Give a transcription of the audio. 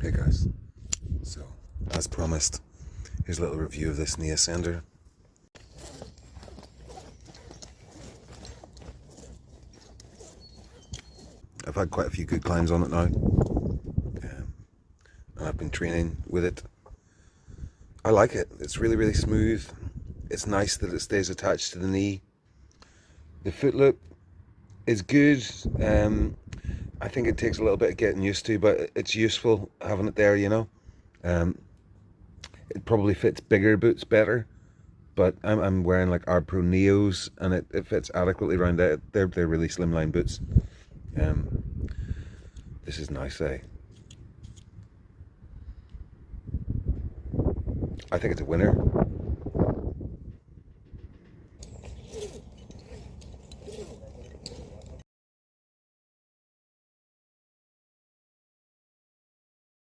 Hey guys, so as promised, here's a little review of this knee ascender. I've had quite a few good climbs on it now, and I've been training with it. I like it. It's really smooth. It's nice that it stays attached to the knee. The foot loop is good. I think it takes a little bit of getting used to, but it's useful having it there, you know. It probably fits bigger boots better, but I'm wearing like R Pro Neos, and it fits adequately around it. They're really slimline boots. This is nice, eh? I think it's a winner.